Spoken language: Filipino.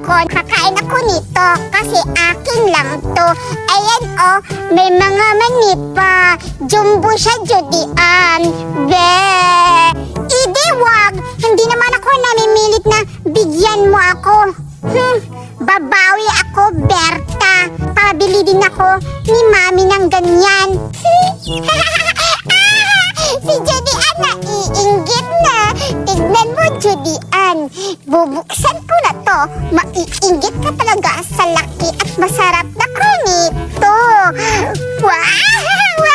ko. Kakain ako nito kasi akin lang to. Ayan oh, may mga mani pa. Jumbo siya, Judian. Be! Idi, wag! Hindi naman ako namimilit na bigyan mo ako. Babawi ako, Berta. Pabili din ako ni Mami ng ganyan. Si Judian naiinggit na. Tignan mo, Judian. Bubuksan ko na to. Maiinggit ka talaga sa laki at masarap na kronito. Wow!